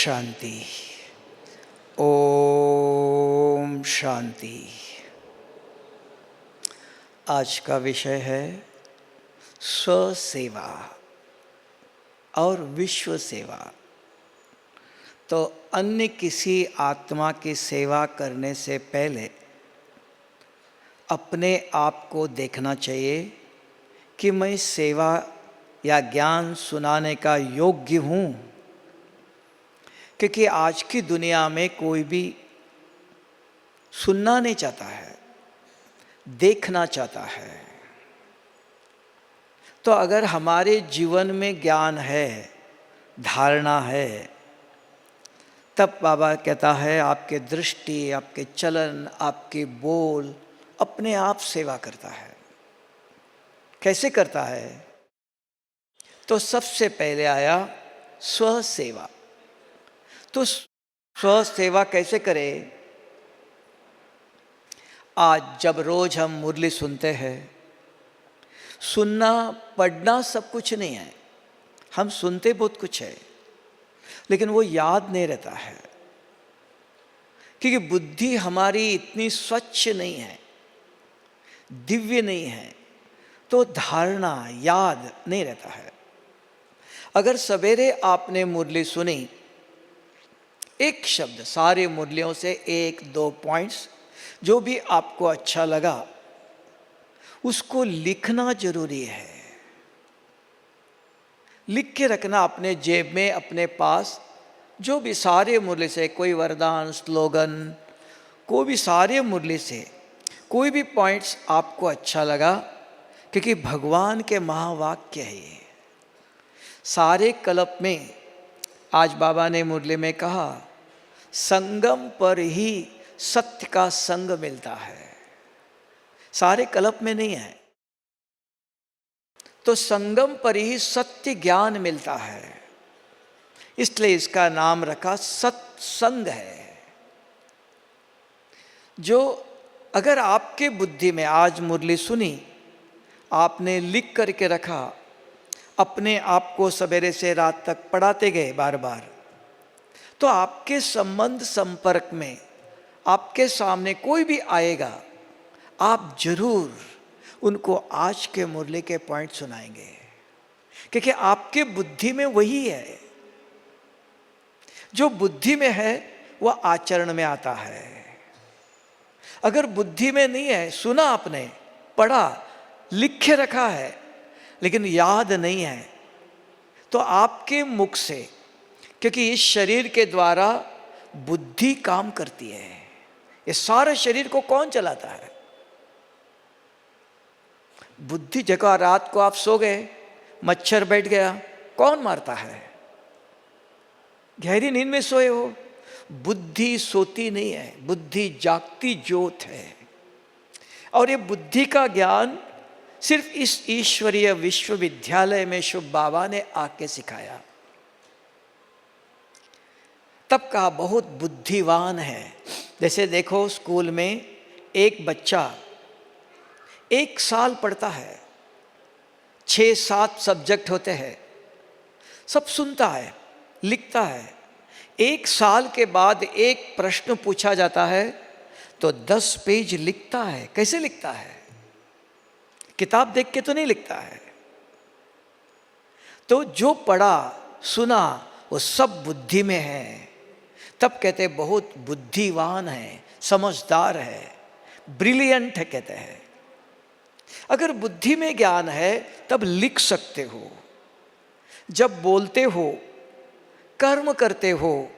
शांति। ओम शांति। आज का विषय है स्वसेवा और विश्व सेवा। तो अन्य किसी आत्मा की सेवा करने से पहले अपने आप को देखना चाहिए कि मैं सेवा या ज्ञान सुनाने का योग्य हूँ, क्योंकि आज की दुनिया में कोई भी सुनना नहीं चाहता है, देखना चाहता है। तो अगर हमारे जीवन में ज्ञान है, धारणा है, तब बाबा कहता है आपके दृष्टि, आपके चलन, आपके बोल अपने आप सेवा करता है। कैसे करता है? तो सबसे पहले आया स्व सेवा। तो स्व सेवा कैसे करें? आज जब रोज हम मुरली सुनते हैं, सुनना पढ़ना सब कुछ नहीं है, हम सुनते बहुत कुछ है, लेकिन वो याद नहीं रहता है, क्योंकि बुद्धि हमारी इतनी स्वच्छ नहीं है, दिव्य नहीं है, तो धारणा याद नहीं रहता है। अगर सवेरे आपने मुरली सुनी, एक शब्द, सारे मुरलियों से एक दो पॉइंट्स जो भी आपको अच्छा लगा उसको लिखना जरूरी है। लिख के रखना अपने जेब में, अपने पास। जो भी सारे मुरली से कोई वरदान, स्लोगन, कोई भी सारे मुरली से कोई भी पॉइंट्स आपको अच्छा लगा, क्योंकि भगवान के महावाक्य है ये। सारे कल्प में आज बाबा ने मुरली में कहा, संगम पर ही सत्य का संग मिलता है, सारे कल्प में नहीं है। तो संगम पर ही सत्य ज्ञान मिलता है, इसलिए इसका नाम रखा सत्संग है। जो अगर आपके बुद्धि में आज मुरली सुनी, आपने लिख करके रखा, अपने आप को सवेरे से रात तक पढ़ाते गए बार बार, तो आपके संबंध संपर्क में आपके सामने कोई भी आएगा, आप जरूर उनको आज के मुरली के पॉइंट सुनाएंगे, क्योंकि आपके बुद्धि में वही है। जो बुद्धि में है वह आचरण में आता है। अगर बुद्धि में नहीं है, सुना आपने, पढ़ा, लिख के रखा है, लेकिन याद नहीं है, तो आपके मुख से, क्योंकि इस शरीर के द्वारा बुद्धि काम करती है। ये सारे शरीर को कौन चलाता है? बुद्धि। जगह रात को आप सो गए, मच्छर बैठ गया, कौन मारता है? गहरी नींद में सोए हो, बुद्धि सोती नहीं है, बुद्धि जागती ज्योत है। और ये बुद्धि का ज्ञान सिर्फ इस ईश्वरीय विश्वविद्यालय में शुभ बाबा ने आके सिखाया। तब कहा बहुत बुद्धिवान है। जैसे देखो, स्कूल में एक बच्चा 1 साल पढ़ता है, 6-7 सब्जेक्ट होते हैं, सब सुनता है, लिखता है। 1 साल के बाद एक प्रश्न पूछा जाता है तो 10 पेज लिखता है। कैसे लिखता है? किताब देख के तो नहीं लिखता है। तो जो पढ़ा सुना वो सब बुद्धि में है। तब कहते बहुत बुद्धिवान है, समझदार है, ब्रिलियंट है कहते हैं। अगर बुद्धि में ज्ञान है तब लिख सकते हो। जब बोलते हो, कर्म करते हो,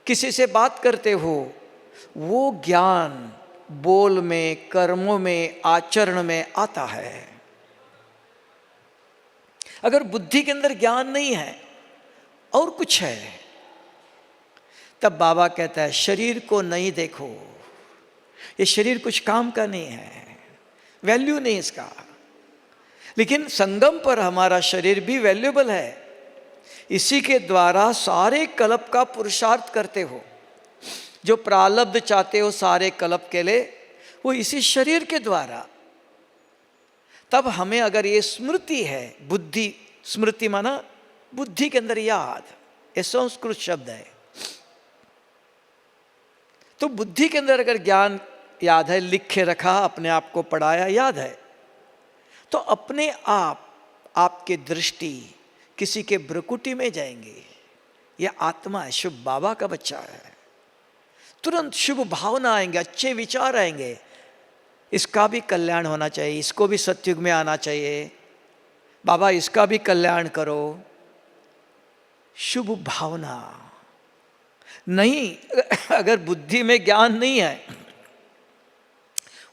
किसी से बात करते हो, वो ज्ञान बोल में, कर्मों में, आचरण में आता है। अगर बुद्धि के अंदर ज्ञान नहीं है और कुछ है, तब बाबा कहता है शरीर को नहीं देखो, ये शरीर कुछ काम का नहीं है, वैल्यू नहीं इसका। लेकिन संगम पर हमारा शरीर भी वैल्यूबल है। इसी के द्वारा सारे कल्प का पुरुषार्थ करते हो। जो प्रारब्ध चाहते हो सारे कल्प के लिए, वो इसी शरीर के द्वारा। तब हमें अगर ये स्मृति है, बुद्धि, स्मृति माना बुद्धि के अंदर याद, ये संस्कृत शब्द है। तो बुद्धि के अंदर अगर ज्ञान याद है, लिख के रखा, अपने आप को पढ़ाया, याद है, तो अपने आप आपकी दृष्टि किसी के भ्रुकुटी में जाएंगे। यह आत्मा है, शुभ बाबा का बच्चा है। तुरंत शुभ भावना आएंगे, अच्छे विचार आएंगे, इसका भी कल्याण होना चाहिए, इसको भी सतयुग में आना चाहिए, बाबा इसका भी कल्याण करो। शुभ भावना नहीं। अगर बुद्धि में ज्ञान नहीं है,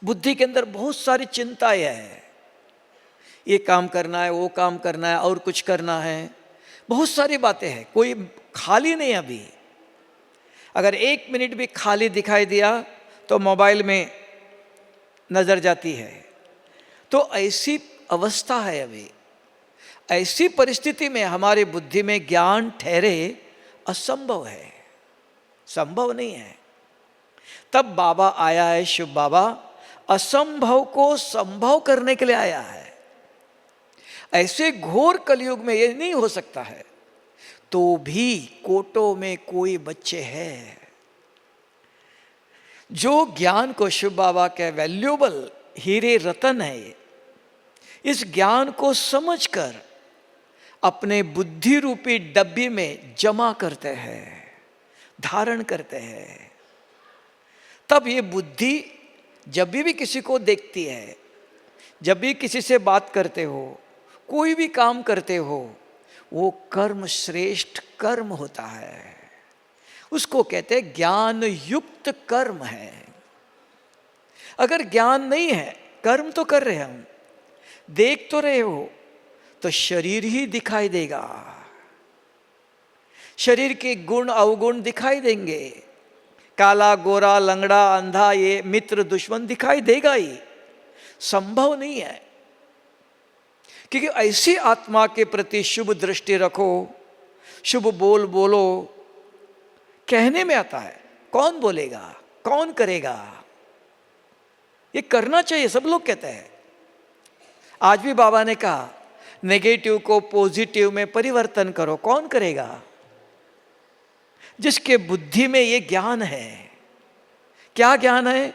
बुद्धि के अंदर बहुत सारी चिंताएं है, ये काम करना है, वो काम करना है, और कुछ करना है, बहुत सारी बातें हैं, कोई खाली नहीं। अभी अगर 1 मिनट भी खाली दिखाई दिया तो मोबाइल में नजर जाती है। तो ऐसी अवस्था है अभी। ऐसी परिस्थिति में हमारी बुद्धि में ज्ञान ठहरे असंभव है, संभव नहीं है। तब बाबा आया है, शिव बाबा असंभव को संभव करने के लिए आया है। ऐसे घोर कलयुग में ये नहीं हो सकता है, तो भी कोटों में कोई बच्चे हैं जो ज्ञान को, शिव बाबा के वैल्यूएबल हीरे रतन है, इस ज्ञान को समझकर अपने बुद्धि रूपी डब्बी में जमा करते हैं, धारण करते हैं। तब ये बुद्धि जब भी किसी को देखती है, जब भी किसी से बात करते हो, कोई भी काम करते हो, वो कर्म श्रेष्ठ कर्म होता है। उसको कहते हैं ज्ञान युक्त कर्म है। अगर ज्ञान नहीं है, कर्म तो कर रहे हम, देख तो रहे हो, तो शरीर ही दिखाई देगा, शरीर के गुण अवगुण दिखाई देंगे, काला गोरा लंगड़ा अंधा ये मित्र दुश्मन दिखाई देगा ही। संभव नहीं है, क्योंकि ऐसी आत्मा के प्रति शुभ दृष्टि रखो, शुभ बोल बोलो। कहने में आता है, कौन बोलेगा, कौन करेगा, ये करना चाहिए, सब लोग कहते हैं। आज भी बाबा ने कहा नेगेटिव को पॉजिटिव में परिवर्तन करो, कौन करेगा? जिसके बुद्धि में ये ज्ञान है। क्या ज्ञान है?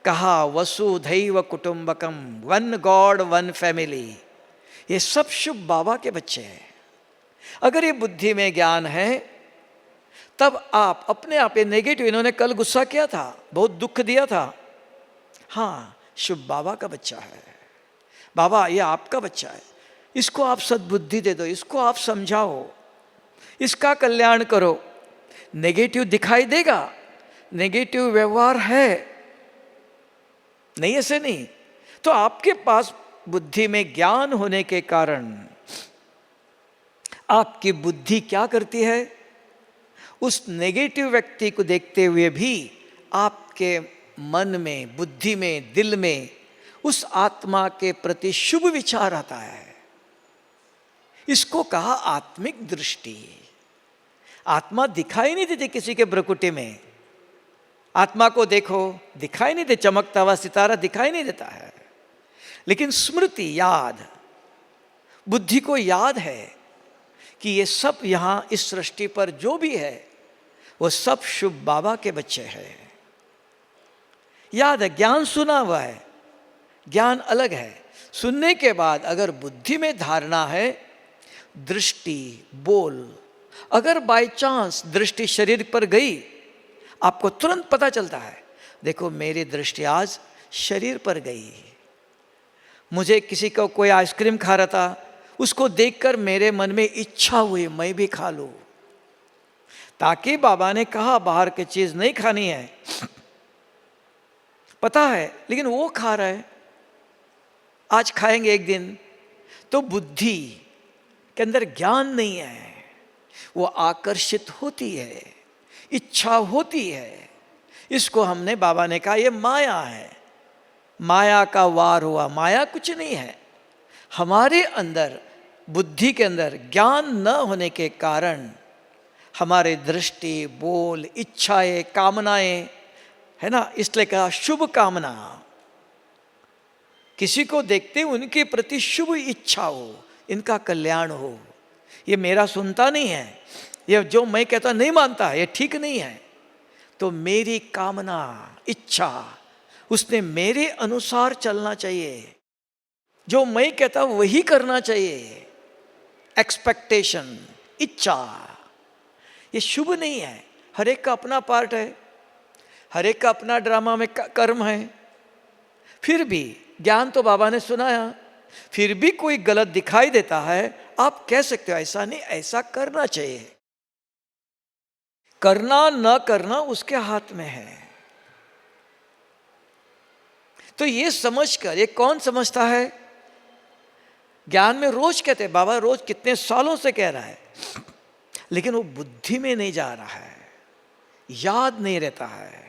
कहा वसुधैव कुटुंबकम, वन गॉड वन फैमिली। ये सब शुभ बाबा के बच्चे हैं। अगर ये बुद्धि में ज्ञान है, तब आप अपने आप, ये नेगेटिव, इन्होंने कल गुस्सा किया था, बहुत दुख दिया था, हाँ शुभ बाबा का बच्चा है, बाबा ये आपका बच्चा है, इसको आप सद्बुद्धि दे दो, इसको आप समझाओ, इसका कल्याण करो। नेगेटिव दिखाई देगा, नेगेटिव व्यवहार है, नहीं ऐसे नहीं। तो आपके पास बुद्धि में ज्ञान होने के कारण आपकी बुद्धि क्या करती है? उस नेगेटिव व्यक्ति को देखते हुए भी आपके मन में, बुद्धि में, दिल में उस आत्मा के प्रति शुभ विचार आता है। इसको कहा आत्मिक दृष्टि। आत्मा दिखाई नहीं देती किसी के भ्रुकुटी में। आत्मा को देखो, दिखाई नहीं दे, चमकता हुआ सितारा दिखाई नहीं देता है, लेकिन स्मृति, याद, बुद्धि को याद है कि ये सब यहां इस सृष्टि पर जो भी है वो सब शुभ बाबा के बच्चे हैं। याद है, ज्ञान सुना हुआ है, ज्ञान अलग है। सुनने के बाद अगर बुद्धि में धारणा है, दृष्टि, बोल, अगर बाय चांस दृष्टि शरीर पर गई, आपको तुरंत पता चलता है, देखो मेरी दृष्टि आज शरीर पर गई। मुझे किसी को कोई आइसक्रीम खा रहा था, उसको देखकर मेरे मन में इच्छा हुई मैं भी खा लूं। ताकि बाबा ने कहा बाहर की चीज नहीं खानी है, पता है, लेकिन वो खा रहा है, आज खाएंगे एक दिन। तो बुद्धि के अंदर ज्ञान नहीं है, वो आकर्षित होती है, इच्छा होती है। इसको हमने, बाबा ने कहा ये माया है, माया का वार हुआ। माया कुछ नहीं है, हमारे अंदर, बुद्धि के अंदर ज्ञान न होने के कारण हमारे दृष्टि, बोल, इच्छाएं, कामनाएं, है ना, इसलिए कहा शुभ कामना। किसी को देखते उनके प्रति शुभ इच्छा हो, इनका कल्याण हो। ये मेरा सुनता नहीं है, ये जो मैं कहता नहीं मानता, ये ठीक नहीं है, तो मेरी कामना, इच्छा, उसने मेरे अनुसार चलना चाहिए। जो मैं कहता वही करना चाहिए। एक्सपेक्टेशन, इच्छा, ये शुभ नहीं है। हर एक का अपना पार्ट है, हर एक का अपना ड्रामा में कर्म है। फिर भी ज्ञान तो बाबा ने सुनाया, फिर भी कोई गलत दिखाई देता है, आप कह सकते हो ऐसा नहीं, ऐसा करना चाहिए। करना न करना उसके हाथ में है। तो ये समझकर, ये कौन समझता है? ज्ञान में रोज कहते हैं, बाबा रोज कितने सालों से कह रहा है, लेकिन वो बुद्धि में नहीं जा रहा है, याद नहीं रहता है।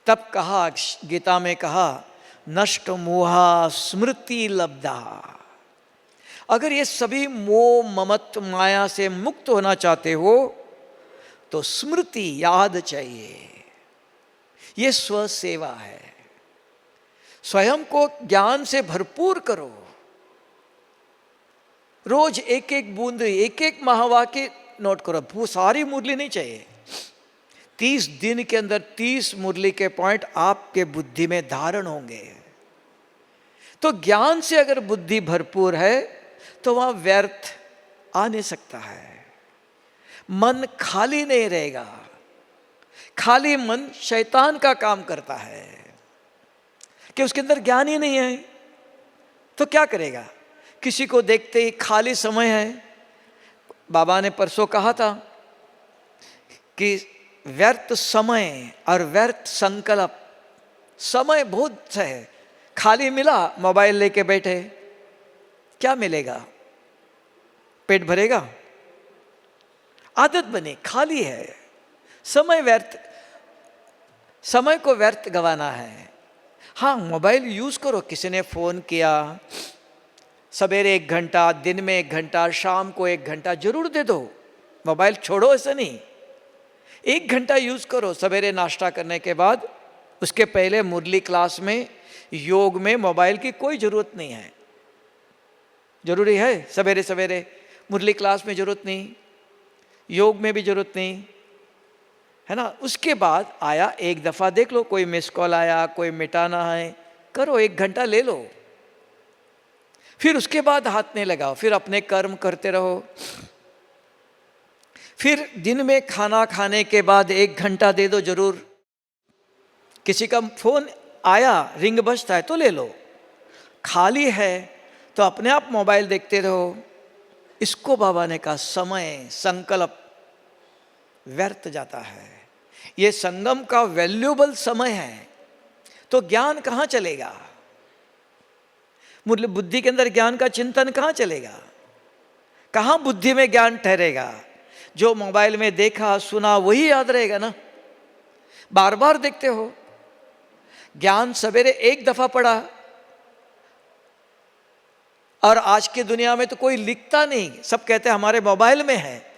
तब कहा, गीता में कहा, नष्ट मोहा स्मृति लब्धा। अगर ये सभी मोह ममत माया से मुक्त होना चाहते हो तो स्मृति, याद चाहिए। ये स्व सेवा है। स्वयं को ज्ञान से भरपूर करो। रोज एक एक बूंद, एक एक महावाक्य नोट करो। वो सारी मुरली नहीं चाहिए। 30 दिन के अंदर 30 मुरली के पॉइंट आपके बुद्धि में धारण होंगे। तो ज्ञान से अगर बुद्धि भरपूर है तो वहां व्यर्थ आ नहीं सकता है। मन खाली नहीं रहेगा। खाली मन शैतान का काम करता है कि उसके अंदर ज्ञान ही नहीं है, तो क्या करेगा? किसी को देखते ही खाली समय है। बाबा ने परसों कहा था कि व्यर्थ समय और व्यर्थ संकल्प। समय बहुत है, खाली मिला, मोबाइल लेके बैठे, क्या मिलेगा? पेट भरेगा? आदत बनी, खाली है, समय व्यर्थ, समय को व्यर्थ गंवाना है। हाँ, मोबाइल यूज करो। किसी ने फोन किया, सवेरे 1 घंटा, दिन में 1 घंटा, शाम को 1 घंटा जरूर दे दो। मोबाइल छोड़ो ऐसा नहीं, 1 घंटा यूज करो। सवेरे नाश्ता करने के बाद, उसके पहले मुरली क्लास में, योग में मोबाइल की कोई जरूरत नहीं है। जरूरी है सवेरे सवेरे मुरली क्लास में जरूरत नहीं, योग में भी जरूरत नहीं है ना। उसके बाद आया, एक दफा देख लो, कोई मिस कॉल आया, कोई मिटाना है, करो, 1 घंटा ले लो। फिर उसके बाद हाथ नहीं लगाओ, फिर अपने कर्म करते रहो। फिर दिन में खाना खाने के बाद 1 घंटा दे दो जरूर। किसी का फोन आया, रिंग बजता है तो ले लो। खाली है तो अपने आप मोबाइल देखते रहो। इसको बाबा ने कहा समय, संकल्प व्यर्थ जाता है। ये संगम का वैल्यूएबल समय है, तो ज्ञान कहाँ चलेगा? मतलब बुद्धि के अंदर ज्ञान का चिंतन कहाँ चलेगा? कहाँ बुद्धि में ज्ञान ठहरेगा? जो मोबाइल में देखा सुना वही याद रहेगा ना। बार बार देखते हो। ज्ञान सवेरे 1 दफा पढ़ा, और आज की दुनिया में तो कोई लिखता नहीं, सब कहते हैं हमारे मोबाइल में है।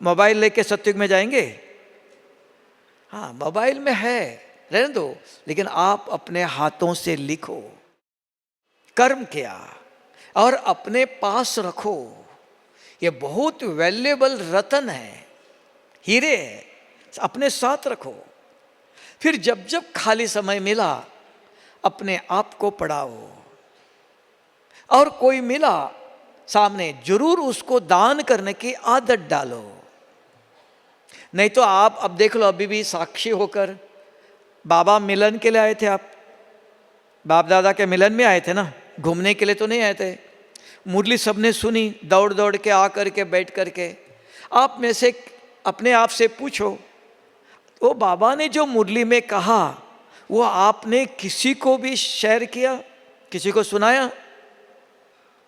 मोबाइल लेके सत्युग में जाएंगे? हाँ, मोबाइल में है, रहने दो, लेकिन आप अपने हाथों से लिखो, कर्म किया और अपने पास रखो। ये बहुत वैल्यूएबल रतन है, हीरे है, अपने साथ रखो। फिर जब जब खाली समय मिला, अपने आप को पढ़ाओ, और कोई मिला सामने, जरूर उसको दान करने की आदत डालो। नहीं तो आप अब देख लो, अभी भी साक्षी होकर, बाबा मिलन के लिए आए थे, आप बाप दादा के मिलन में आए थे ना, घूमने के लिए तो नहीं आए थे। मुरली सबने सुनी, दौड़ दौड़ के आकर के बैठ करके। आप में से अपने आप से पूछो, वो बाबा ने जो मुरली में कहा, वो आपने किसी को भी शेयर किया, किसी को सुनाया?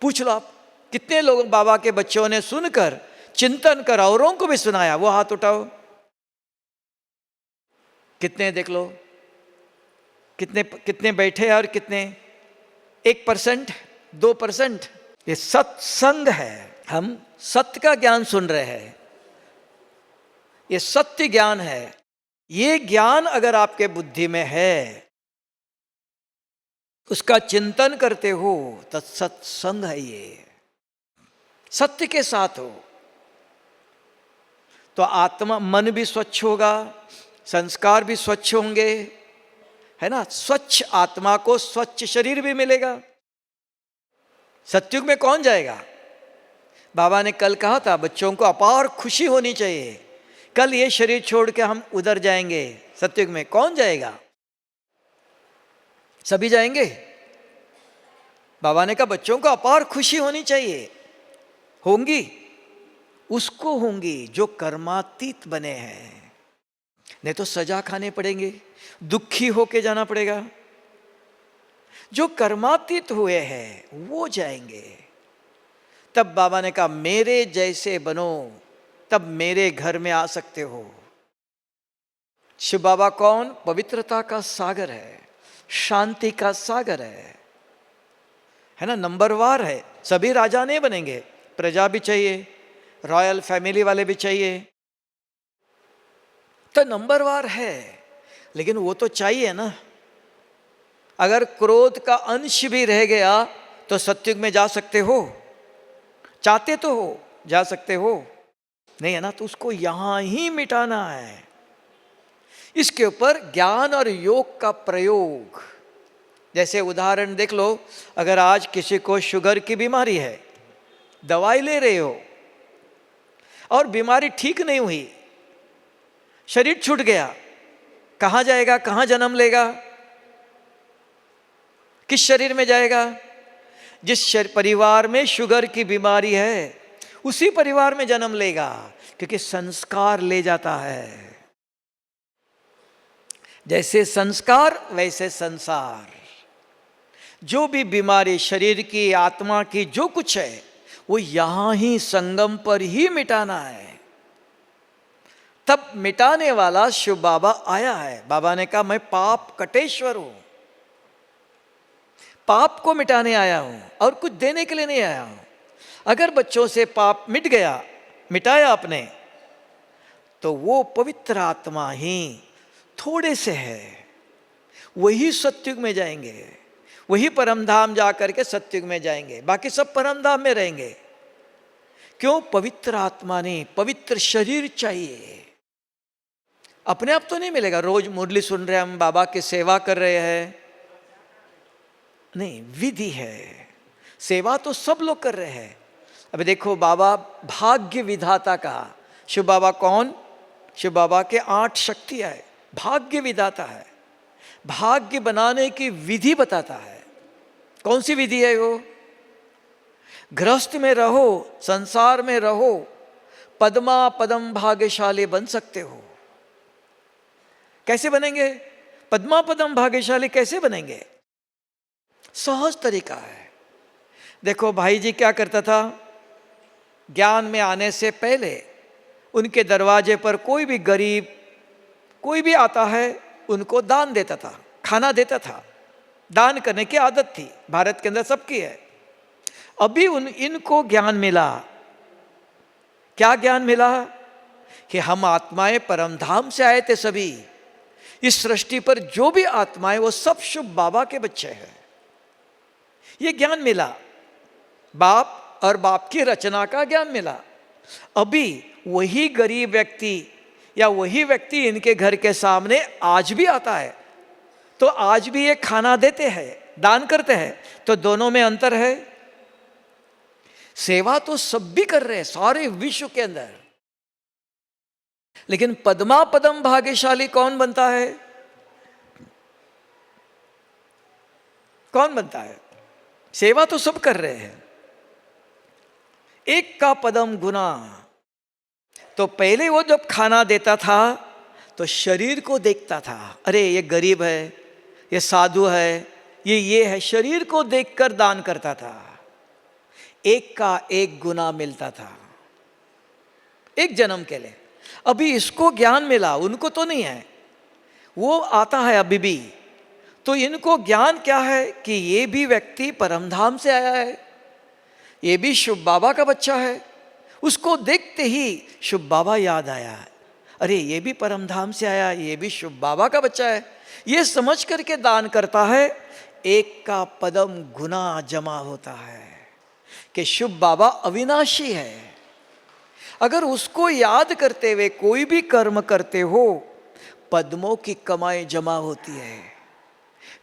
पूछ लो आप, कितने लोग बाबा के बच्चों ने सुनकर चिंतन कर औरों को भी सुनाया? वो हाथ उठाओ। कितने देख लो, कितने कितने बैठे और कितने? 1%, 2%। ये सत्संग है। हम सत्य का ज्ञान सुन रहे हैं, ये सत्य ज्ञान है। ये ज्ञान अगर आपके बुद्धि में है, उसका चिंतन करते हो, तो सत्संग है। ये सत्य के साथ हो। तो आत्मा मन भी स्वच्छ होगा, संस्कार भी स्वच्छ होंगे, है ना। स्वच्छ आत्मा को स्वच्छ शरीर भी मिलेगा। सत्युग में कौन जाएगा? बाबा ने कल कहा था बच्चों को अपार खुशी होनी चाहिए, कल ये शरीर छोड़ के हम उधर जाएंगे सत्युग में। कौन जाएगा? सभी जाएंगे। बाबा ने कहा बच्चों को अपार खुशी होनी चाहिए। होंगी? उसको होंगी जो कर्मातीत बने हैं, नहीं तो सजा खाने पड़ेंगे, दुखी होके जाना पड़ेगा। जो कर्मातीत हुए हैं वो जाएंगे। तब बाबा ने कहा मेरे जैसे बनो, तब मेरे घर में आ सकते हो। शिव बाबा कौन? पवित्रता का सागर है, शांति का सागर है ना। नंबरवार है। सभी राजा नहीं बनेंगे, प्रजा भी चाहिए, रॉयल फैमिली वाले भी चाहिए, तो नंबरवार है। लेकिन वो तो चाहिए ना। अगर क्रोध का अंश भी रह गया तो सत्युग में जा सकते हो? चाहते तो हो, जा सकते हो? नहीं है ना। तो उसको यहां ही मिटाना है। इसके ऊपर ज्ञान और योग का प्रयोग। जैसे उदाहरण देख लो, अगर आज किसी को शुगर की बीमारी है, दवाई ले रहे हो और बीमारी ठीक नहीं हुई, शरीर छूट गया, कहां जाएगा? कहां जन्म लेगा? किस शरीर में जाएगा? जिस परिवार में शुगर की बीमारी है उसी परिवार में जन्म लेगा, क्योंकि संस्कार ले जाता है। जैसे संस्कार वैसे संसार। जो भी बीमारी शरीर की, आत्मा की, जो कुछ है वो यहां ही संगम पर ही मिटाना है। तब मिटाने वाला शिव बाबा आया है। बाबा ने कहा मैं पाप कटेश्वर हूं, पाप को मिटाने आया हूं और कुछ देने के लिए नहीं आया हूं। अगर बच्चों से पाप मिट गया, मिटाया आपने, तो वो पवित्र आत्मा ही थोड़े से है, वही सत्युग में जाएंगे, वही परमधाम जाकर के सत्युग में जाएंगे। बाकी सब परमधाम में रहेंगे। क्यों? पवित्र आत्मा नहीं, पवित्र शरीर चाहिए। अपने आप तो नहीं मिलेगा। रोज मुरली सुन रहे, हम बाबा की सेवा कर रहे हैं, नहीं, विधि है। सेवा तो सब लोग कर रहे हैं। अभी देखो, बाबा भाग्य विधाता कहा। शिव बाबा कौन? शिव बाबा के 8 शक्तियां है। भाग्य विधाता है, भाग्य बनाने की विधि बताता है। कौन सी विधि है वो? गृहस्थ में रहो, संसार में रहो, पद्मा पदम भाग्यशाली बन सकते हो। कैसे बनेंगे? पद्मा पदम भाग्यशाली कैसे बनेंगे? सहज तरीका है। देखो भाई जी क्या करता था, ज्ञान में आने से पहले उनके दरवाजे पर कोई भी गरीब, कोई भी आता है, उनको दान देता था, खाना देता था। दान करने की आदत थी, भारत के अंदर सबकी है। अभी इनको ज्ञान मिला। क्या ज्ञान मिला? कि हम आत्माएं परमधाम से आए थे सभी। इस सृष्टि पर जो भी आत्माएं वो सब शुभ बाबा के बच्चे हैं। ये ज्ञान मिला, बाप और बाप की रचना का ज्ञान मिला। अभी वही गरीब व्यक्ति या वही व्यक्ति इनके घर के सामने आज भी आता है, तो आज भी ये खाना देते हैं, दान करते हैं। तो दोनों में अंतर है। सेवा तो सब भी कर रहे हैं सारे विश्व के अंदर, लेकिन पद्मा पदम भाग्यशाली कौन बनता है? कौन बनता है? सेवा तो सब कर रहे हैं। एक का पदम गुना। तो पहले वो जब खाना देता था तो शरीर को देखता था, अरे ये गरीब है, ये साधु है, ये है, शरीर को देखकर दान करता था। एक का एक गुना मिलता था, एक जन्म के लिए। अभी इसको ज्ञान मिला, उनको तो नहीं है, वो आता है अभी भी। तो इनको ज्ञान क्या है कि ये भी व्यक्ति परमधाम से आया है, ये भी शुभ बाबा का बच्चा है। उसको देखते ही शुभ बाबा याद आया, अरे ये भी परमधाम से आया, ये भी शुभ बाबा का बच्चा है। ये समझ करके दान करता है। एक का पदम गुना जमा होता है कि शुभ बाबा अविनाशी है। अगर उसको याद करते हुए कोई भी कर्म करते हो, पद्मों की कमाई जमा होती है।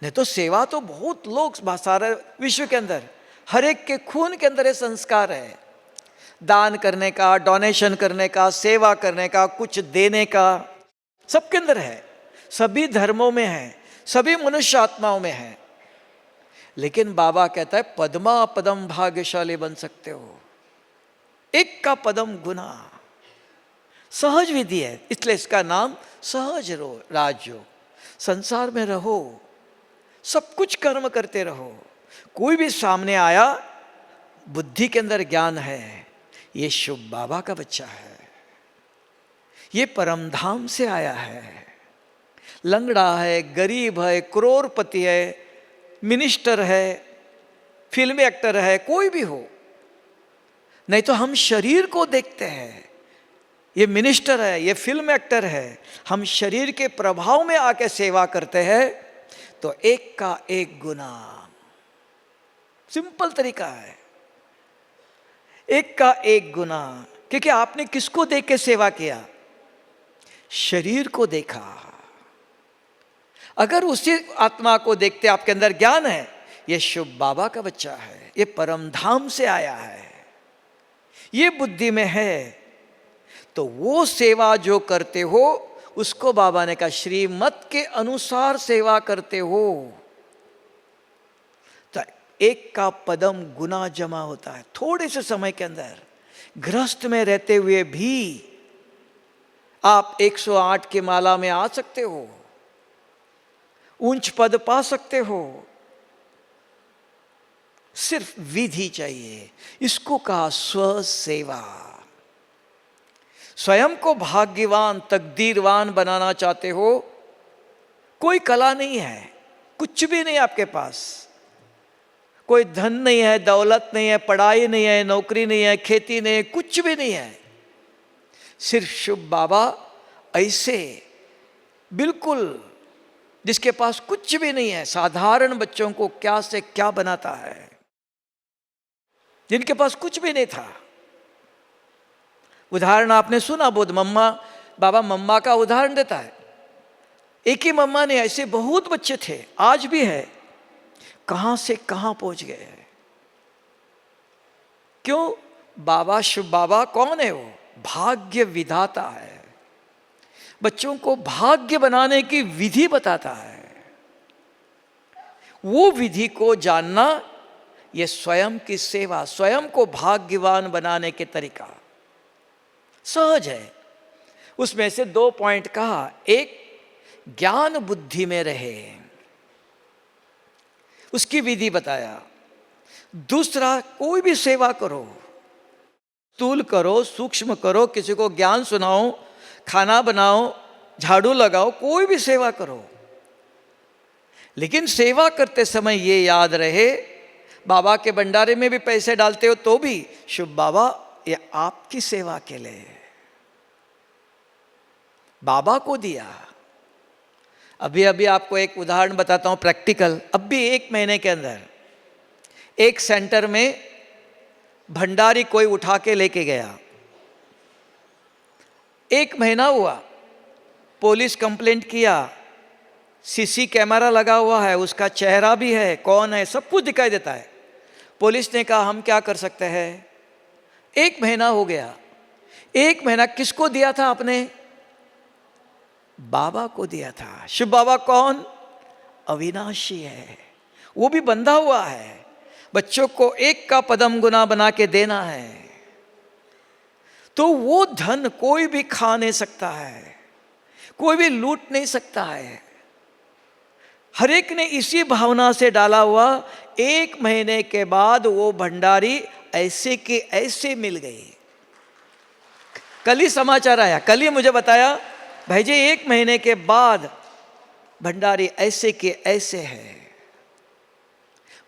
नहीं तो सेवा तो बहुत लोग सारे विश्व के अंदर, हर एक के खून के अंदर ये संस्कार है, दान करने का, डोनेशन करने का, सेवा करने का, कुछ देने का, सबके अंदर है, सभी धर्मों में है, सभी मनुष्य आत्माओं में है। लेकिन बाबा कहता है पद्मा पदम भाग्यशाली बन सकते हो, एक का पदम गुना। सहज विधि है, इसलिए इसका नाम सहज राजयोग। संसार में रहो, सब कुछ कर्म करते रहो, कोई भी सामने आया, बुद्धि के अंदर ज्ञान है, ये शुभ बाबा का बच्चा है, ये परम धाम से आया है, लंगड़ा है, गरीब है, करोड़पति है, मिनिस्टर है, फिल्म एक्टर है, कोई भी हो। नहीं तो हम शरीर को देखते हैं, ये मिनिस्टर है, ये फिल्म एक्टर है, हम शरीर के प्रभाव में आके सेवा करते हैं, तो एक का एक गुना। सिंपल तरीका है, एक का एक गुना। क्योंकि आपने किसको देख के सेवा किया? शरीर को देखा। अगर उसी आत्मा को देखते आपके अंदर ज्ञान है, ये शुभ बाबा का बच्चा है, ये परम धाम से आया है, ये बुद्धि में है, तो वो सेवा जो करते हो उसको बाबा ने कहा श्रीमत के अनुसार सेवा करते हो, तो एक का पदम गुना जमा होता है। थोड़े से समय के अंदर गृहस्थ में रहते हुए भी आप 108 की माला में आ सकते हो, ऊंच पद पा सकते हो। सिर्फ विधि चाहिए, इसको कहा स्व सेवा। स्वयं को भाग्यवान, तकदीरवान बनाना चाहते हो, कोई कला नहीं है, कुछ भी नहीं आपके पास, कोई धन नहीं है, दौलत नहीं है, पढ़ाई नहीं है, नौकरी नहीं है, खेती नहीं है, कुछ भी नहीं है, सिर्फ शुभ बाबा ऐसे बिल्कुल जिसके पास कुछ भी नहीं है, साधारण बच्चों को क्या से क्या बनाता है, जिनके पास कुछ भी नहीं था। उदाहरण आपने सुना, बोध मम्मा, बाबा मम्मा का उदाहरण देता है। एक ही मम्मा ने, ऐसे बहुत बच्चे थे, आज भी है, कहां से कहां पहुंच गए। क्यों? बाबा, शुभ बाबा कौन है? वो भाग्य विधाता है, बच्चों को भाग्य बनाने की विधि बताता है। वो विधि को जानना, ये स्वयं की सेवा, स्वयं को भाग्यवान बनाने के तरीका सहज है। उसमें से 2 पॉइंट कहा, एक ज्ञान बुद्धि में रहे, उसकी विधि बताया। दूसरा, कोई भी सेवा करो, स्थूल करो, सूक्ष्म करो, किसी को ज्ञान सुनाओ, खाना बनाओ, झाड़ू लगाओ, कोई भी सेवा करो, लेकिन सेवा करते समय ये याद रहे, बाबा के भंडारे में भी पैसे डालते हो तो भी शुभ बाबा ये आपकी सेवा के लिए बाबा को दिया। अभी अभी आपको एक उदाहरण बताता हूं प्रैक्टिकल। अब भी 1 महीने के अंदर एक सेंटर में भंडारी कोई उठा के लेके गया, 1 महीना हुआ, पुलिस कंप्लेंट किया, सीसी कैमरा लगा हुआ है, उसका चेहरा भी है, कौन है, सब कुछ दिखाई देता है। पुलिस ने कहा हम क्या कर सकते हैं, 1 महीना हो गया। 1 महीना किसको दिया था आपने? बाबा को दिया था। शिव बाबा कौन? अविनाशी है, वो भी बंधा हुआ है, बच्चों को 1 का पदम गुना बना के देना है, तो वो धन कोई भी खा नहीं सकता है, कोई भी लूट नहीं सकता है। हर एक ने इसी भावना से डाला हुआ। 1 महीने के बाद वो भंडारी ऐसे के ऐसे मिल गई। कल ही समाचार आया, कल ही मुझे बताया, भाई जी 1 महीने के बाद भंडारी ऐसे के ऐसे है।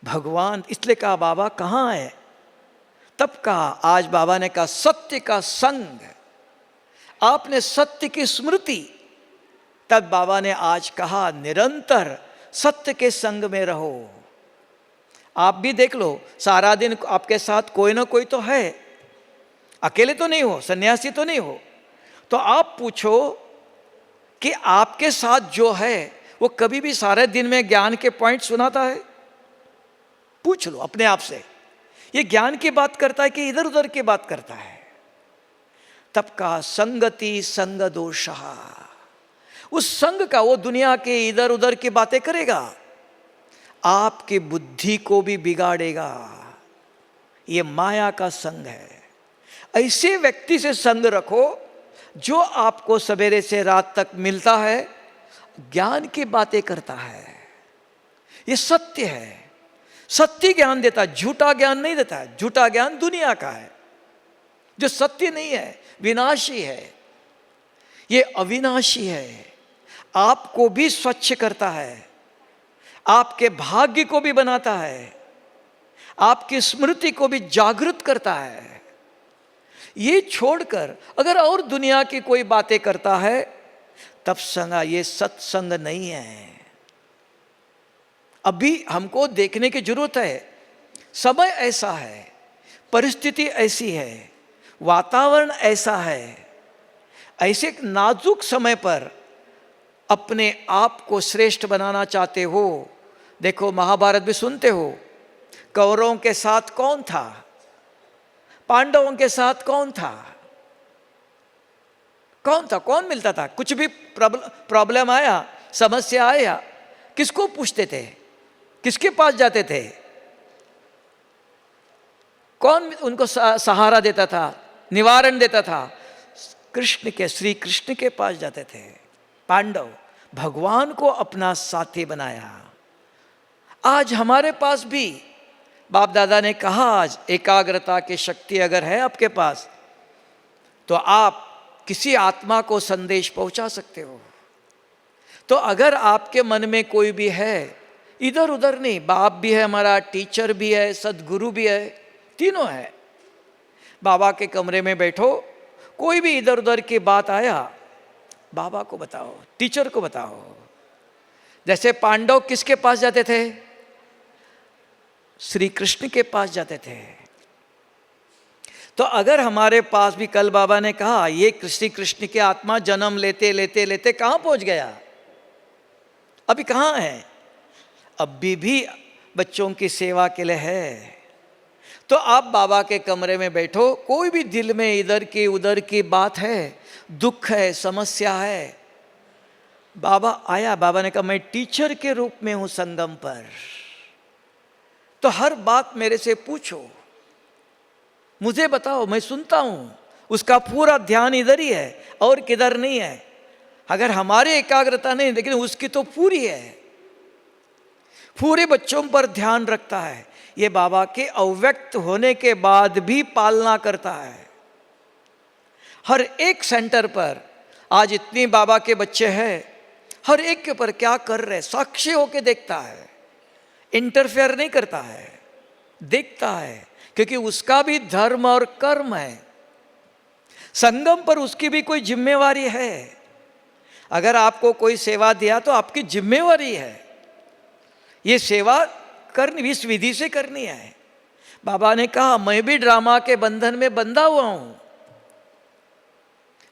भगवान, इसलिए कहा बाबा कहाँ है? तब कहा, आज बाबा ने कहा सत्य का संग, आपने सत्य की स्मृति, तब बाबा ने आज कहा निरंतर सत्य के संग में रहो। आप भी देख लो, सारा दिन आपके साथ कोई ना कोई तो है, अकेले तो नहीं हो, सन्यासी तो नहीं हो, तो आप पूछो कि आपके साथ जो है वो कभी भी सारे दिन में ज्ञान के पॉइंट सुनाता है? पूछ लो अपने आप से, ये ज्ञान की बात करता है कि इधर उधर की बात करता है? तब का संगति संग दोषः, उस संग का, वो दुनिया के इधर उधर की बातें करेगा, आपकी बुद्धि को भी बिगाड़ेगा। ये माया का संग है। ऐसे व्यक्ति से संग रखो जो आपको सवेरे से रात तक मिलता है, ज्ञान की बातें करता है, ये सत्य है, सत्य ज्ञान देता है, झूठा ज्ञान नहीं देता है। झूठा ज्ञान दुनिया का है जो सत्य नहीं है, विनाशी है। ये अविनाशी है, आपको भी स्वच्छ करता है, आपके भाग्य को भी बनाता है, आपकी स्मृति को भी जागृत करता है। ये छोड़कर अगर और दुनिया की कोई बातें करता है, तब संगा ये सत्संग नहीं है। अभी हमको देखने की जरूरत है। समय ऐसा है, परिस्थिति ऐसी है, वातावरण ऐसा है। ऐसे एक नाजुक समय पर अपने आप को श्रेष्ठ बनाना चाहते हो, देखो महाभारत भी सुनते हो, कौरवों के साथ कौन था, पांडवों के साथ कौन था? कौन था? कौन मिलता था? कुछ भी प्रॉब्लम आया, समस्या आया, किसको पूछते थे? किसके पास जाते थे? कौन उनको सहारा देता था, निवारण देता था? कृष्ण के, श्री कृष्ण के पास जाते थे। पांडव भगवान को अपना साथी बनाया। आज हमारे पास भी बाप दादा ने कहा, आज एकाग्रता की शक्ति अगर है आपके पास, तो आप किसी आत्मा को संदेश पहुंचा सकते हो। तो अगर आपके मन में कोई भी है, इधर उधर नहीं, बाप भी है हमारा, टीचर भी है, सदगुरु भी है, तीनों है। बाबा के कमरे में बैठो, कोई भी इधर उधर की बात आया, बाबा को बताओ, टीचर को बताओ। जैसे पांडव किसके पास जाते थे? श्री कृष्ण के पास जाते थे। तो अगर हमारे पास भी, कल बाबा ने कहा, ये श्री कृष्ण के आत्मा जन्म लेते लेते लेते कहाँ पहुंच गया? अभी कहाँ है? अभी भी बच्चों की सेवा के लिए है। तो आप बाबा के कमरे में बैठो, कोई भी दिल में इधर की उधर की बात है, दुख है, समस्या है, बाबा आया, बाबा ने कहा मैं टीचर के रूप में हूं संगम पर, तो हर बात मेरे से पूछो, मुझे बताओ, मैं सुनता हूं। उसका पूरा ध्यान इधर ही है और किधर नहीं है। अगर हमारी एकाग्रता नहीं, लेकिन उसकी तो पूरी है, पूरे बच्चों पर ध्यान रखता है। ये बाबा के अव्यक्त होने के बाद भी पालना करता है। हर एक सेंटर पर आज इतनी बाबा के बच्चे हैं, हर एक के ऊपर क्या कर रहे, साक्षी होके देखता है, इंटरफेयर नहीं करता है, देखता है, क्योंकि उसका भी धर्म और कर्म है। संगम पर उसकी भी कोई जिम्मेवारी है। अगर आपको कोई सेवा दिया तो आपकी जिम्मेवारी है, ये सेवा करनी, इस विधि से करनी है। बाबा ने कहा मैं भी ड्रामा के बंधन में बंधा हुआ हूं,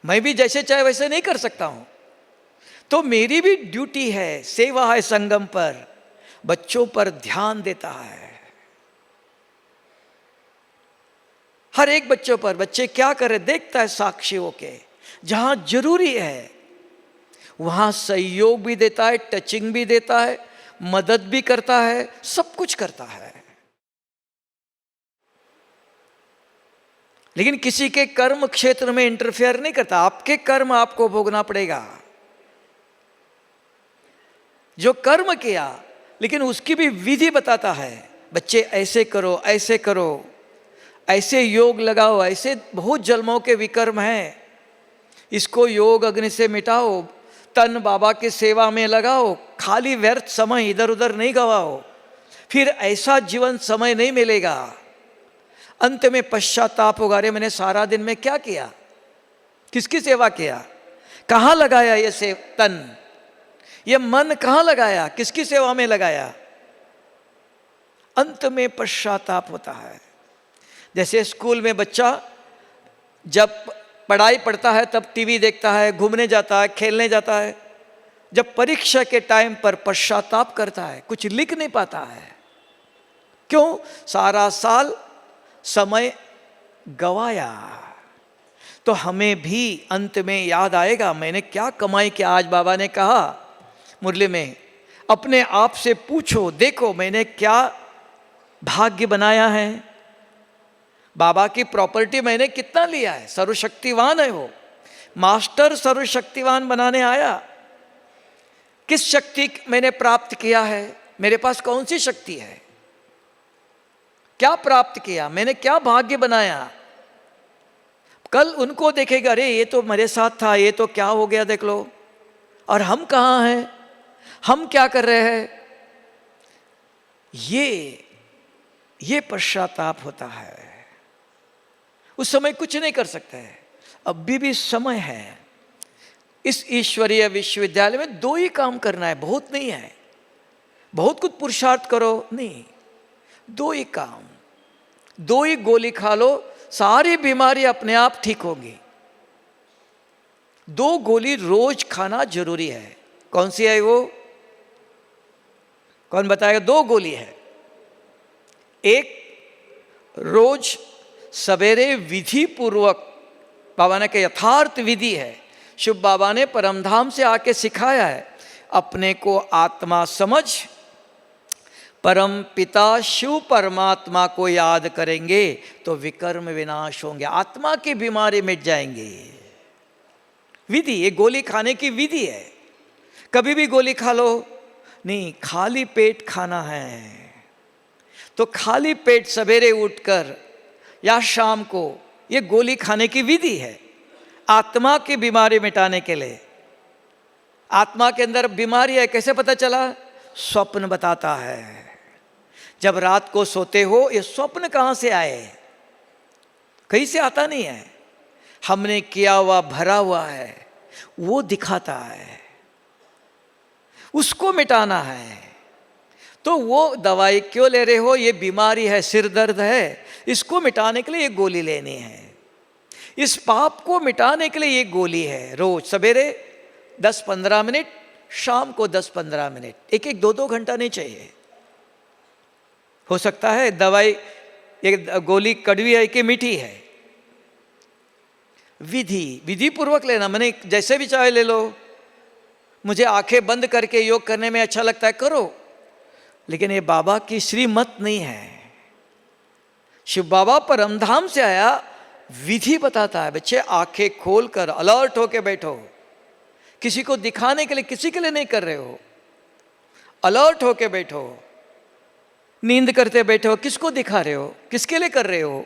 मैं भी जैसे चाहे वैसे नहीं कर सकता हूं, तो मेरी भी ड्यूटी है, सेवा है संगम पर, बच्चों पर ध्यान देता है, हर एक बच्चों पर, बच्चे क्या कर रहे देखता है, साक्षी होके। जहां जरूरी है वहां सहयोग भी देता है, टचिंग भी देता है, मदद भी करता है, सब कुछ करता है। लेकिन किसी के कर्म क्षेत्र में इंटरफेयर नहीं करता। आपके कर्म आपको भोगना पड़ेगा, जो कर्म किया, लेकिन उसकी भी विधि बताता है। बच्चे ऐसे करो, ऐसे करो, ऐसे योग लगाओ, ऐसे बहुत जन्मों के विकर्म हैं, इसको योग अग्नि से मिटाओ, तन बाबा की सेवा में लगाओ, खाली व्यर्थ समय इधर उधर नहीं गवाओ, फिर ऐसा जीवन समय नहीं मिलेगा। अंत में पश्चाताप होगा, अरे मैंने सारा दिन में क्या किया, किसकी सेवा किया, कहाँ लगाया ये तन, ये मन कहाँ लगाया, किसकी सेवा में लगाया। अंत में पश्चाताप होता है। जैसे स्कूल में बच्चा जब पढ़ाई पढ़ता है तब टीवी देखता है, घूमने जाता है, खेलने जाता है। जब परीक्षा के टाइम पर पश्चाताप करता है, कुछ लिख नहीं पाता है। क्यों? सारा साल समय गवाया। तो हमें भी अंत में याद आएगा मैंने क्या कमाई किया। आज बाबा ने कहा मुरली में, अपने आप से पूछो, देखो मैंने क्या भाग्य बनाया है। बाबा की प्रॉपर्टी मैंने कितना लिया है। सर्वशक्तिवान है वो, मास्टर सर्वशक्तिवान बनाने आया। किस शक्ति मैंने प्राप्त किया है? मेरे पास कौन सी शक्ति है? क्या प्राप्त किया मैंने? क्या भाग्य बनाया? कल उनको देखेगा, अरे ये तो मेरे साथ था, ये तो क्या हो गया देख लो। और हम कहाँ हैं? हम क्या कर रहे हैं? ये पश्चाताप होता है। उस समय कुछ नहीं कर सकते हैं। अभी भी समय है। इस ईश्वरीय विश्वविद्यालय में 2 ही काम करना है, बहुत नहीं है। बहुत कुछ पुरुषार्थ करो नहीं, 2 ही काम, 2 ही गोली खा लो, सारी बीमारी अपने आप ठीक होगी। 2 गोली रोज खाना जरूरी है। कौन सी है वो? कौन बताएगा? 2 गोली है। एक, रोज सवेरे विधि पूर्वक, बाबा ने कहा यथार्थ विधि है, शुभ बाबा ने परमधाम से आके सिखाया है। अपने को आत्मा समझ परम पिता शिव परमात्मा को याद करेंगे तो विकर्म विनाश होंगे, आत्मा की बीमारी मिट जाएंगे। विधि, ये गोली खाने की विधि है। कभी भी गोली खा लो नहीं, खाली पेट खाना है। तो खाली पेट सवेरे उठकर या शाम को ये गोली खाने की विधि है, आत्मा की बीमारी मिटाने के लिए। आत्मा के अंदर बीमारी है, कैसे पता चला? स्वप्न बताता है। जब रात को सोते हो, ये स्वप्न कहाँ से आए? कहीं से आता नहीं है। हमने किया हुआ भरा हुआ है, वो दिखाता है, उसको मिटाना है। तो वो दवाई क्यों ले रहे हो? ये बीमारी है, सिर दर्द है, इसको मिटाने के लिए ये गोली लेनी है। इस पाप को मिटाने के लिए ये गोली है। रोज सवेरे 10-15 मिनट, शाम को 10-15 मिनट, एक 2-2 घंटा नहीं चाहिए। हो सकता है दवाई, एक गोली कड़वी है कि मीठी है। विधि पूर्वक लेना। मैंने जैसे भी चाहे ले लो। मुझे आंखें बंद करके योग करने में अच्छा लगता है, करो, लेकिन ये बाबा की श्रीमत नहीं है। शिव बाबा परमधाम से आया, विधि बताता है। बच्चे आंखें खोलकर अलर्ट होके बैठो। किसी को दिखाने के लिए, किसी के लिए नहीं कर रहे हो, अलर्ट होके बैठो। नींद करते बैठो, किसको दिखा रहे हो? किसके लिए कर रहे हो?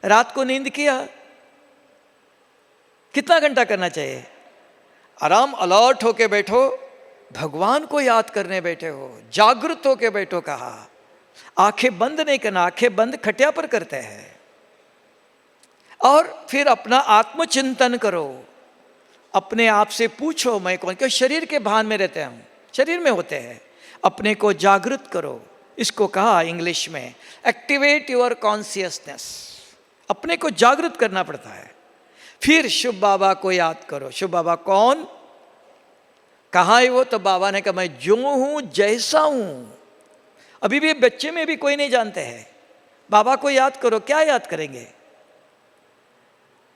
रात को नींद किया, कितना घंटा करना चाहिए? आराम, अलर्ट होके बैठो, भगवान को याद करने बैठे हो, जागृत होके बैठो। कहा आंखें बंद नहीं करना। आंखें बंद खटिया पर करते हैं। और फिर अपना आत्मचिंतन करो, अपने आप से पूछो मैं कौन। क्यों? शरीर के भान में रहते हैं हम, शरीर में होते हैं। अपने को जागृत करो। इसको कहा इंग्लिश में एक्टिवेट योर कॉन्शियसनेस। अपने को जागृत करना पड़ता है। फिर शुभ बाबा को याद करो। शुभ बाबा कौन, कहाँ है वो? तो बाबा ने कहा मैं जो हूं जैसा हूं। अभी भी बच्चे में भी कोई नहीं जानते हैं। बाबा को याद करो। क्या याद करेंगे?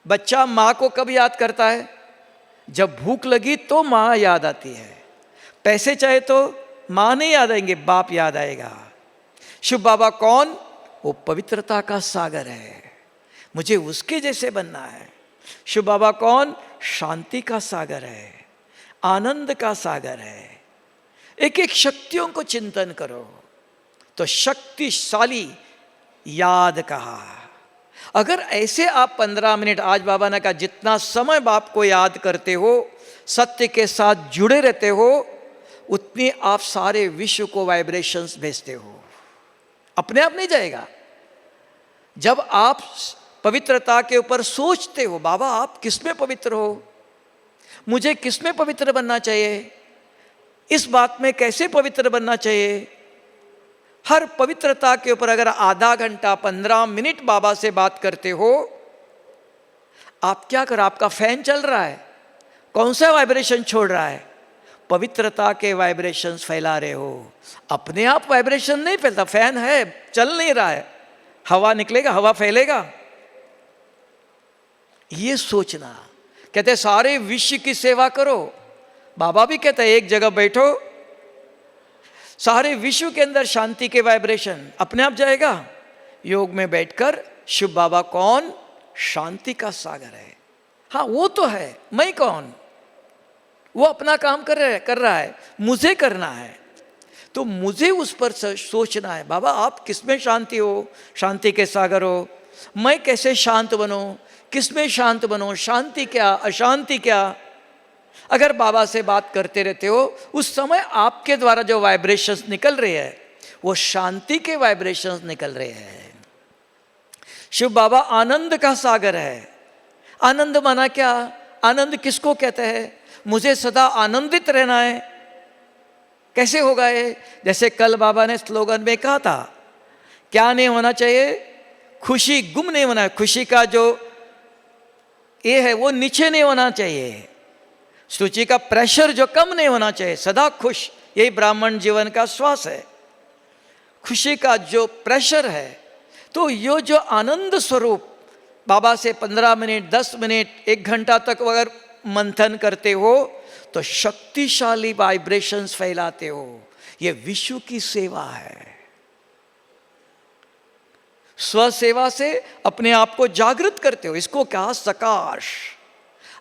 बच्चा माँ को कब याद करता है? जब भूख लगी तो माँ याद आती है। पैसे चाहे तो माँ नहीं याद आएंगे, बाप याद आएगा। शिव बाबा कौन? वो पवित्रता का सागर है, मुझे उसके जैसे बनना है। शिव बाबा कौन? शांति का सागर है, आनंद का सागर है। एक एक शक्तियों को चिंतन करो तो शक्तिशाली याद कहा। अगर ऐसे आप 15 मिनट, आज बाबा ने कहा जितना समय बाप को याद करते हो, सत्य के साथ जुड़े रहते हो, उतनी आप सारे विश्व को वाइब्रेशंस भेजते हो। अपने आप नहीं जाएगा। जब आप पवित्रता के ऊपर सोचते हो, बाबा आप किसमें पवित्र हो, मुझे किसमें पवित्र बनना चाहिए, इस बात में कैसे पवित्र बनना चाहिए, हर पवित्रता के ऊपर अगर आधा घंटा 15 मिनट बाबा से बात करते हो, आप क्या कर, आपका फैन चल रहा है, कौन सा वाइब्रेशन छोड़ रहा है? पवित्रता के वाइब्रेशंस फैला रहे हो। अपने आप वाइब्रेशन नहीं फैलता, फैन है, चल नहीं रहा है, हवा निकलेगा, हवा फैलेगा। ये सोचना। कहते सारे विश्व की सेवा करो। बाबा भी कहते हैं एक जगह बैठो, सारे विश्व के अंदर शांति के वाइब्रेशन अपने आप जाएगा। योग में बैठकर शिव बाबा कौन? शांति का सागर है। हाँ वो तो है, मैं कौन? वो अपना काम कर रहा है, मुझे करना है। तो मुझे उस पर सोचना है, बाबा आप किसमें शांति हो? शांति के सागर हो। मैं कैसे शांत बनूं? किसमें शांत बनूं? शांति क्या, अशांति क्या? अगर बाबा से बात करते रहते हो, उस समय आपके द्वारा जो वाइब्रेशंस निकल रहे हैं वो शांति के वाइब्रेशंस निकल रहे हैं। शिव बाबा आनंद का सागर है। आनंद माना क्या? आनंद किसको कहते हैं? मुझे सदा आनंदित रहना है। कैसे होगा ये? जैसे कल बाबा ने स्लोगन में कहा था, क्या नहीं होना चाहिए? खुशी गुम नहीं होना है। खुशी का जो ये है वो नीचे नहीं होना चाहिए। सूची का प्रेशर जो कम नहीं होना चाहिए, सदा खुश। यही ब्राह्मण जीवन का श्वास है। खुशी का जो प्रेशर है, तो ये जो आनंद स्वरूप बाबा से 15 मिनट, 10 मिनट, 1 घंटा तक अगर मंथन करते हो तो शक्तिशाली वाइब्रेशंस फैलाते हो। ये विश्व की सेवा है। स्वसेवा से अपने आप को जागृत करते हो। इसको कहा सकाश।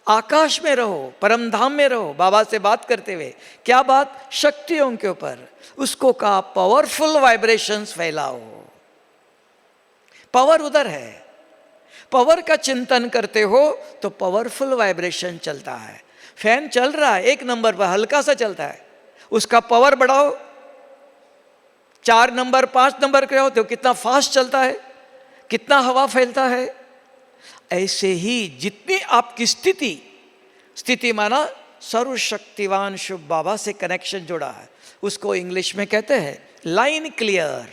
आकाश में रहो, परम धाम में रहो, बाबा से बात करते हुए। क्या बात? शक्तियों के ऊपर। उसको कहा पावरफुल वाइब्रेशंस फैलाओ। पावर उधर है। पावर का चिंतन करते हो तो पावरफुल वाइब्रेशन चलता है। फैन चल रहा है 1 नंबर पर, हल्का सा चलता है, उसका पावर बढ़ाओ। 4 नंबर 5 नंबर के हो तो कितना फास्ट चलता है, कितना हवा फैलता है। ऐसे ही जितनी आपकी स्थिति माना सर्वशक्तिवान शिव बाबा से कनेक्शन जुड़ा है, उसको इंग्लिश में कहते हैं लाइन क्लियर।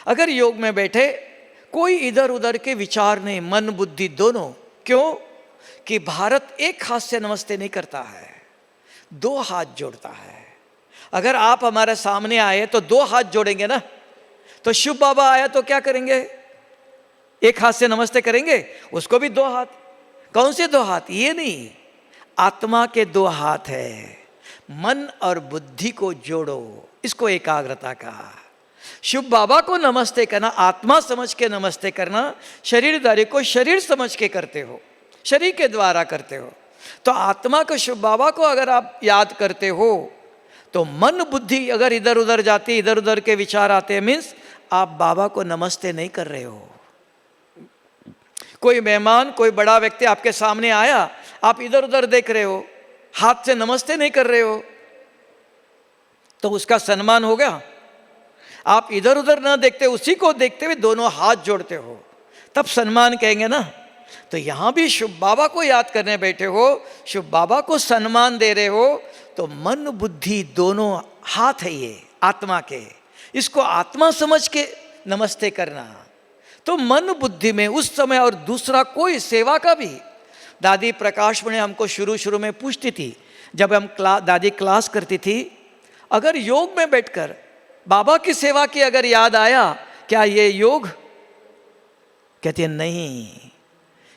अगर योग में बैठे, कोई इधर उधर के विचार नहीं, मन बुद्धि दोनों। क्यों? कि भारत एक हाथ से नमस्ते नहीं करता है, 2 हाथ जोड़ता है। अगर आप हमारे सामने आए तो 2 हाथ जोड़ेंगे ना। तो शिव बाबा आया तो क्या करेंगे? 1 हाथ से नमस्ते करेंगे, उसको भी 2 हाथ। कौन से 2 हाथ? ये नहीं, आत्मा के 2 हाथ है। मन और बुद्धि को जोड़ो, इसको एकाग्रता कहा। शिव बाबा को नमस्ते करना, आत्मा समझ के नमस्ते करना, शरीरधारी को शरीर समझ के करते हो, शरीर के द्वारा करते हो। तो आत्मा को, शिव बाबा को अगर आप याद करते हो तो मन बुद्धि अगर इधर उधर जाती, इधर उधर के विचार आते हैं, मीन्स आप बाबा को नमस्ते नहीं कर रहे हो। कोई मेहमान, कोई बड़ा व्यक्ति आपके सामने आया, आप इधर उधर देख रहे हो, हाथ से नमस्ते नहीं कर रहे हो, तो उसका सम्मान हो गया? आप इधर उधर ना देखते, उसी को देखते हुए दोनों हाथ जोड़ते हो, तब सम्मान कहेंगे ना। तो यहां भी शिव बाबा को याद करने बैठे हो, शिव बाबा को सम्मान दे रहे हो, तो मन बुद्धि दोनों हाथ है ये आत्मा के। इसको आत्मा समझ के नमस्ते करना। तो मन बुद्धि में उस समय, और दूसरा कोई सेवा का भी। दादी प्रकाश मणि हमको शुरू में पूछती थी, जब हम दादी क्लास करती थी, अगर योग में बैठकर बाबा की सेवा की अगर याद आया, क्या ये योग? कहते हैं नहीं,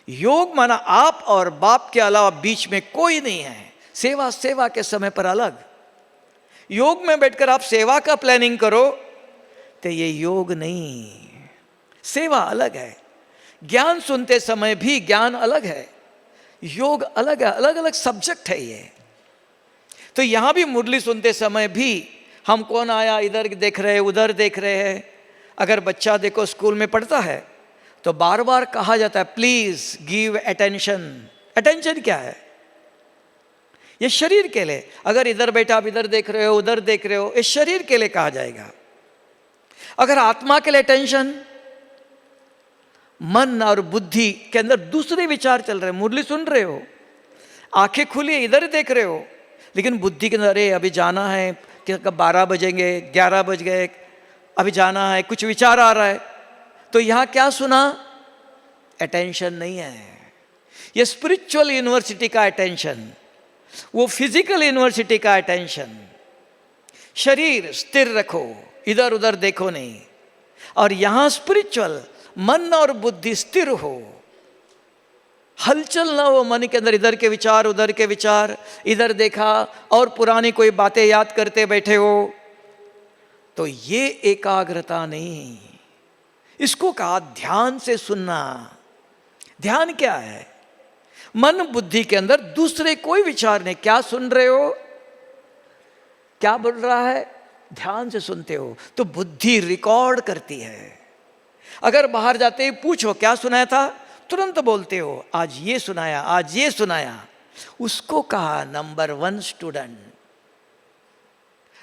योग माना आप और बाप के अलावा बीच में कोई नहीं है। सेवा के समय पर अलग। योग में बैठकर आप सेवा का प्लानिंग करो तो ये योग नहीं, सेवा अलग है। ज्ञान सुनते समय भी ज्ञान अलग है, योग अलग है, अलग अलग सब्जेक्ट है ये। तो यहां भी मुरली सुनते समय भी हम कौन आया, इधर देख रहे हैं, उधर देख रहे हैं। अगर बच्चा देखो स्कूल में पढ़ता है तो बार बार कहा जाता है प्लीज गिव अटेंशन। अटेंशन क्या है? ये शरीर के लिए। अगर इधर बैठा आप इधर देख रहे हो, उधर देख रहे हो, ये शरीर के लिए कहा जाएगा। अगर आत्मा के लिए अटेंशन, मन और बुद्धि के अंदर दूसरे विचार चल रहे हैं, मुरली सुन रहे हो, आंखें खुली इधर देख रहे हो, लेकिन बुद्धि के अंदर अरे अभी जाना है, कि कब 12 बजेंगे, 11 बज गए, अभी जाना है, कुछ विचार आ रहा है। तो यहां क्या सुना? अटेंशन नहीं है। ये स्पिरिचुअल यूनिवर्सिटी का अटेंशन, वो फिजिकल यूनिवर्सिटी का अटेंशन। शरीर स्थिर रखो, इधर उधर देखो नहीं। और यहां स्पिरिचुअल, मन और बुद्धि स्थिर हो, हलचल ना हो मन के अंदर, इधर के विचार उधर के विचार, इधर देखा और पुरानी कोई बातें याद करते बैठे हो, तो ये एकाग्रता नहीं। इसको कहा ध्यान से सुनना। ध्यान क्या है? मन बुद्धि के अंदर दूसरे कोई विचार नहीं। क्या सुन रहे हो, क्या बोल रहा है, ध्यान से सुनते हो तो बुद्धि रिकॉर्ड करती है। अगर बाहर जाते ही पूछो क्या सुनाया था, तुरंत बोलते हो आज ये सुनाया, आज ये सुनाया। उसको कहा नंबर 1 स्टूडेंट।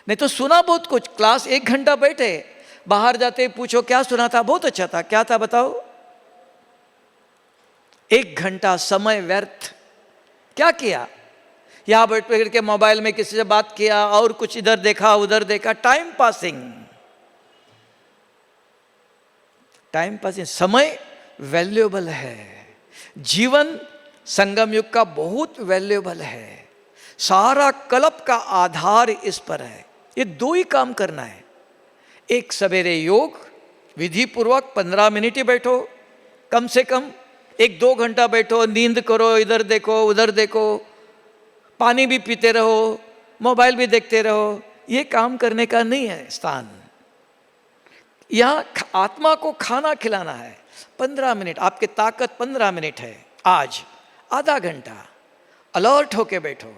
नहीं तो सुना बहुत कुछ, क्लास 1 घंटा बैठे, बाहर जाते ही पूछो क्या सुना था, बहुत अच्छा था, क्या था बताओ। 1 घंटा समय व्यर्थ। क्या किया? यहां बैठ के मोबाइल में किसी से बात किया और कुछ इधर देखा उधर देखा, टाइम पासिंग। Time passing. समय वैल्यूएबल है। जीवन संगम युग का बहुत वैल्यूएबल है। सारा कल्प का आधार इस पर है। ये 2 ही काम करना है। एक सवेरे योग विधि पूर्वक 15 मिनट ही बैठो, कम से कम 1-2 घंटा बैठो, नींद करो, इधर देखो उधर देखो, पानी भी पीते रहो, मोबाइल भी देखते रहो। ये काम करने का नहीं है स्थान। यहाँ आत्मा को खाना खिलाना है। 15 मिनट, आपकी ताकत 15 मिनट है। आज आधा घंटा अलर्ट होके बैठो।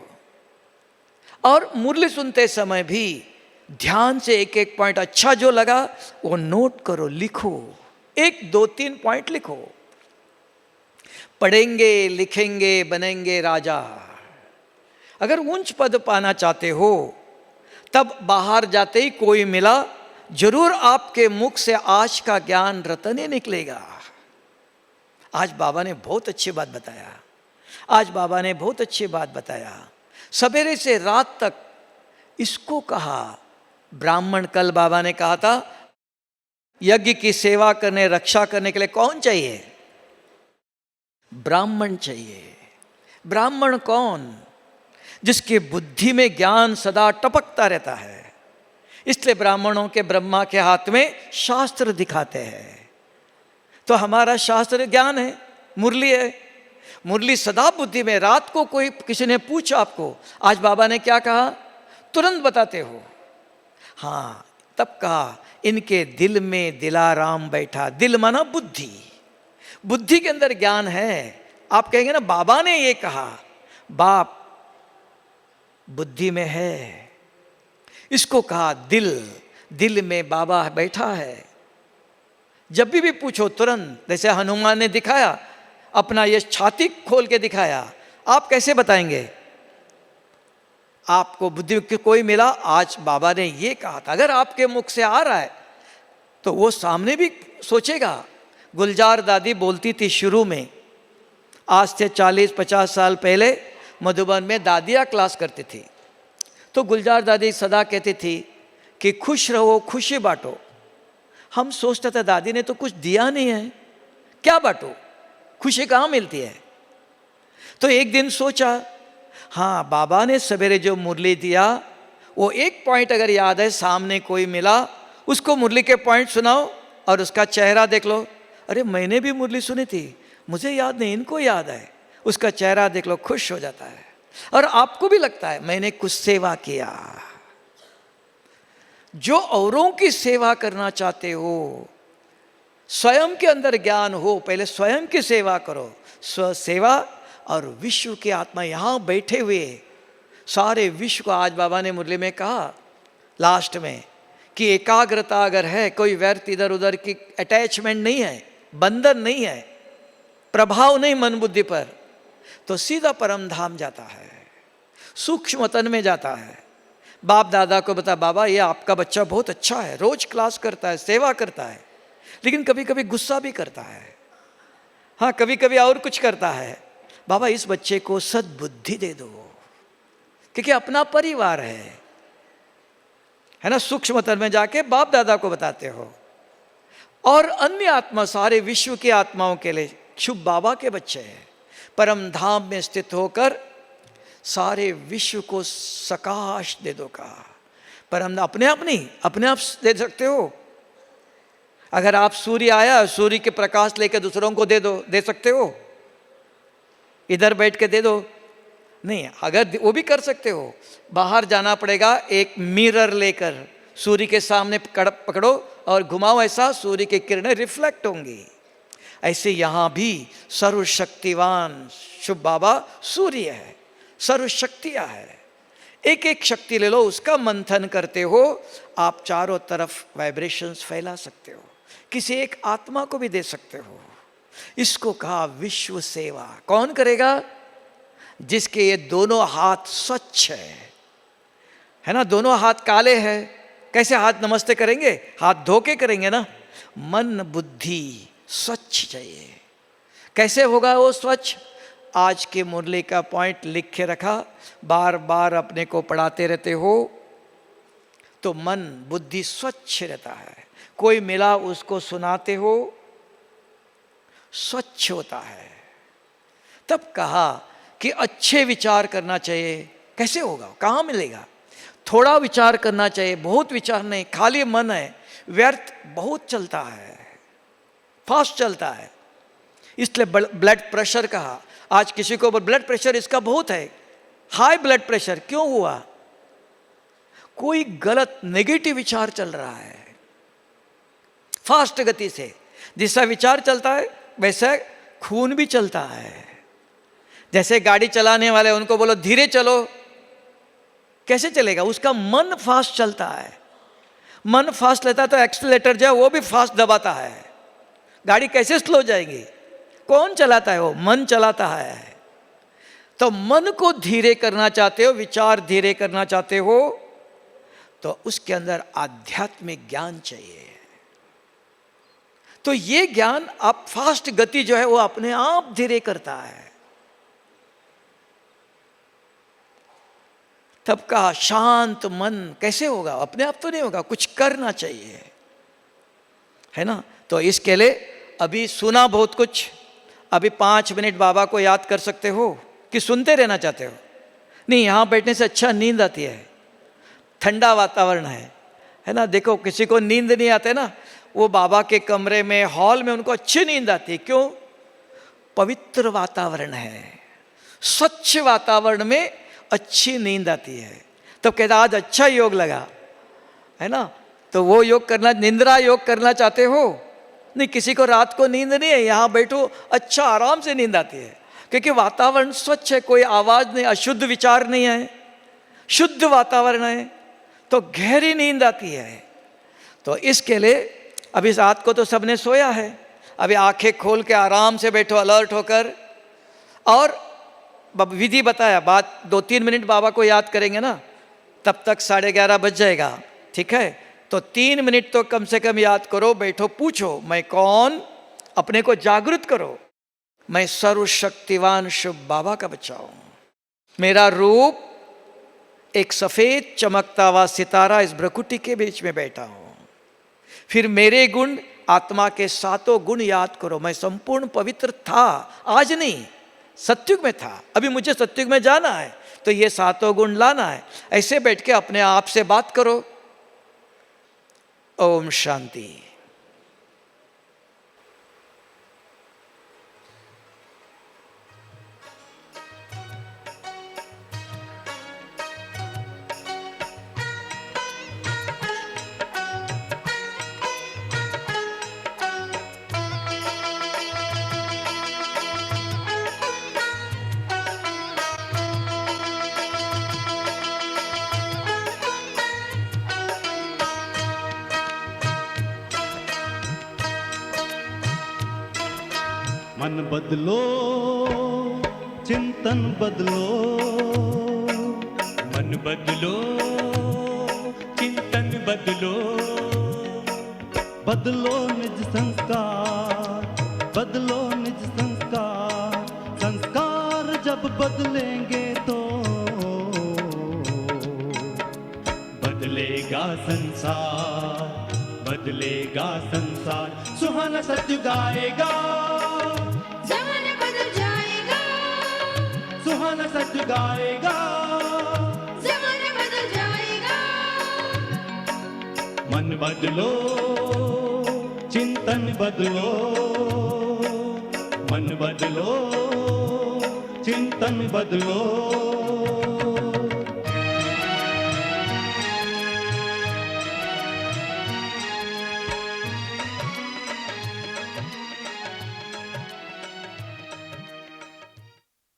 और मुरली सुनते समय भी ध्यान से एक एक पॉइंट अच्छा जो लगा वो नोट करो, लिखो। 1, 2, 3 पॉइंट लिखो। पढ़ेंगे लिखेंगे बनेंगे राजा। अगर उच्च पद पाना चाहते हो तब बाहर जाते ही कोई मिला, जरूर आपके मुख से आज का ज्ञान रतन ही निकलेगा। आज बाबा ने बहुत अच्छी बात बताया। आज बाबा ने बहुत अच्छी बात बताया। सवेरे से रात तक इसको कहा ब्राह्मण। कल बाबा ने कहा था यज्ञ की सेवा करने रक्षा करने के लिए कौन चाहिए? ब्राह्मण चाहिए। ब्राह्मण कौन? जिसकी बुद्धि में ज्ञान सदा टपकता रहता है। इसलिए ब्राह्मणों के ब्रह्मा के हाथ में शास्त्र दिखाते हैं। तो हमारा शास्त्र ज्ञान है, मुरली है। मुरली सदा बुद्धि में। रात को कोई किसी ने पूछा आपको आज बाबा ने क्या कहा, तुरंत बताते हो। हाँ, तब कहा इनके दिल में दिलाराम बैठा। दिल माना बुद्धि। बुद्धि के अंदर ज्ञान है। आप कहेंगे ना बाबा ने ये कहा, बाप बुद्धि में है। इसको कहा दिल। दिल में बाबा बैठा है। जब भी पूछो तुरंत, जैसे हनुमान ने दिखाया अपना ये छाती खोल के दिखाया, आप कैसे बताएंगे? आपको बुद्धि की कोई मिला, आज बाबा ने ये कहा था। अगर आपके मुख से आ रहा है तो वो सामने भी सोचेगा। गुलजार दादी बोलती थी शुरू में, आज से 40-50 साल पहले मधुबन में दादियाँ क्लास करती थी। तो गुलजार दादी सदा कहती थी कि खुश रहो, खुशी बांटो। हम सोचते थे दादी ने तो कुछ दिया नहीं है, क्या बांटो, खुशी कहाँ मिलती है। तो एक दिन सोचा, हाँ बाबा ने सवेरे जो मुरली दिया वो एक पॉइंट अगर याद है, सामने कोई मिला उसको मुरली के पॉइंट सुनाओ और उसका चेहरा देख लो। अरे मैंने भी मुरली सुनी थी, मुझे याद नहीं, इनको याद है। उसका चेहरा देख लो, खुश हो जाता है। और आपको भी लगता है मैंने कुछ सेवा किया। जो औरों की सेवा करना चाहते हो, स्वयं के अंदर ज्ञान हो, पहले स्वयं की सेवा करो। स्व सेवा और विश्व की आत्मा यहाँ बैठे हुए सारे विश्व को, आज बाबा ने मुरली में कहा लास्ट में कि एकाग्रता अगर है, कोई व्यर्थ इधर उधर की अटैचमेंट नहीं है, बंधन नहीं है, प्रभाव नहीं मन बुद्धि पर, तो सीधा परम धाम जाता है, सूक्ष्म तन में जाता है। बाप दादा को बता, बाबा ये आपका बच्चा बहुत अच्छा है, रोज क्लास करता है, सेवा करता है, लेकिन कभी कभी गुस्सा भी करता है, हाँ कभी कभी और कुछ करता है। बाबा इस बच्चे को सद्बुद्धि दे दो, क्योंकि अपना परिवार है ना। सूक्ष्म तन में जाके बाप दादा को बताते हो। और अन्य आत्मा, सारे विश्व की आत्माओं के लिए शुभ बाबा के बच्चे हैं। परम धाम में स्थित होकर सारे विश्व को सकाश दे दो कहा। परम अपने आप नहीं, अपने आप दे सकते हो। अगर आप सूर्य आया, सूर्य के प्रकाश लेकर दूसरों को दे दो, दे सकते हो? इधर बैठ के दे दो नहीं। अगर वो भी कर सकते हो, बाहर जाना पड़ेगा, एक मिरर लेकर सूर्य के सामने पकड़ो और घुमाओ, ऐसा सूर्य की किरणें रिफ्लेक्ट होंगी। ऐसे यहाँ भी सर्वशक्तिवान शुभ बाबा सूर्य है, सर्वशक्तियाँ है। एक एक शक्ति ले लो, उसका मंथन करते हो, आप चारों तरफ वाइब्रेशंस फैला सकते हो, किसी एक आत्मा को भी दे सकते हो। इसको कहा विश्व सेवा। कौन करेगा? जिसके ये दोनों हाथ स्वच्छ है ना। दोनों हाथ काले हैं, कैसे हाथ नमस्ते करेंगे? हाथ धो के करेंगे ना। मन बुद्धि स्वच्छ चाहिए। कैसे होगा वो स्वच्छ? आज के मुरली का पॉइंट लिख के रखा, बार बार अपने को पढ़ाते रहते हो तो मन बुद्धि स्वच्छ रहता है। कोई मिला उसको सुनाते हो, स्वच्छ होता है। तब कहा कि अच्छे विचार करना चाहिए। कैसे होगा? कहाँ मिलेगा? थोड़ा विचार करना चाहिए, बहुत विचार नहीं। खाली मन है, व्यर्थ बहुत चलता है, फास्ट चलता है। इसलिए ब्लड प्रेशर कहा। आज किसी को ब्लड प्रेशर इसका बहुत है, हाई ब्लड प्रेशर। क्यों हुआ? कोई गलत नेगेटिव विचार चल रहा है फास्ट गति से। जैसा विचार चलता है वैसा खून भी चलता है। जैसे गाड़ी चलाने वाले, उनको बोलो धीरे चलो, कैसे चलेगा? उसका मन फास्ट चलता है। मन फास्ट लेता तो एक्सीलरेटर जो है वो भी फास्ट दबाता है, गाड़ी कैसे स्लो जाएगी? कौन चलाता है? वो मन चलाता है। तो मन को धीरे करना चाहते हो, विचार धीरे करना चाहते हो, तो उसके अंदर आध्यात्मिक ज्ञान चाहिए। तो ये ज्ञान आप फास्ट गति जो है वो अपने आप धीरे करता है। तब कहा शांत मन कैसे होगा? अपने आप तो नहीं होगा, कुछ करना चाहिए, है ना। तो इसके लिए अभी सुना बहुत कुछ, अभी 5 मिनट बाबा को याद कर सकते हो कि सुनते रहना चाहते हो? नहीं, यहाँ बैठने से अच्छा नींद आती है, ठंडा वातावरण है ना। देखो किसी को नींद नहीं आते ना, वो बाबा के कमरे में, हॉल में उनको अच्छी नींद आती है। क्यों? पवित्र वातावरण है, स्वच्छ वातावरण में अच्छी नींद आती है। तो कहता आज अच्छा योग लगा, है ना। तो वो योग करना, निंद्रा योग करना चाहते हो? नहीं, किसी को रात को नींद नहीं है, यहाँ बैठो, अच्छा आराम से नींद आती है, क्योंकि वातावरण स्वच्छ है, कोई आवाज नहीं, अशुद्ध विचार नहीं है, शुद्ध वातावरण है, तो गहरी नींद आती है। तो इसके लिए अभी रात को तो सबने सोया है, अभी आंखें खोल के आराम से बैठो, अलर्ट होकर। और विधि बताया, बात 2-3 मिनट बाबा को याद करेंगे ना, तब तक 11:30 बज जाएगा, ठीक है। तो 3 मिनट तो कम से कम याद करो, बैठो, पूछो मैं कौन, अपने को जागृत करो। मैं सर्वशक्तिवान शुभ बाबा का बच्चा हूं। मेरा रूप एक सफेद चमकता हुआ सितारा इस भ्रकुटी के बीच में बैठा हूं। फिर मेरे गुण, आत्मा के 7 गुण याद करो। मैं संपूर्ण पवित्र था, आज नहीं, सत्युग में था, अभी मुझे सत्युग में जाना है, तो ये 7 गुण लाना है। ऐसे बैठ के अपने आप से बात करो। ओम शांति। मन बदलो, चिंतन बदलो, मन बदलो, चिंतन बदलो, बदलो निज संस्कार, बदलो निज संस्कार। संस्कार जब बदलेंगे तो बदलेगा संसार, बदलेगा संसार। सुहाना सत्युग आएगा, जमाना बदल जाएगा, जमाना सच गाएगा, जमाना बदल जाएगा। मन बदलो चिंतन बदलो, मन बदलो चिंतन बदलो।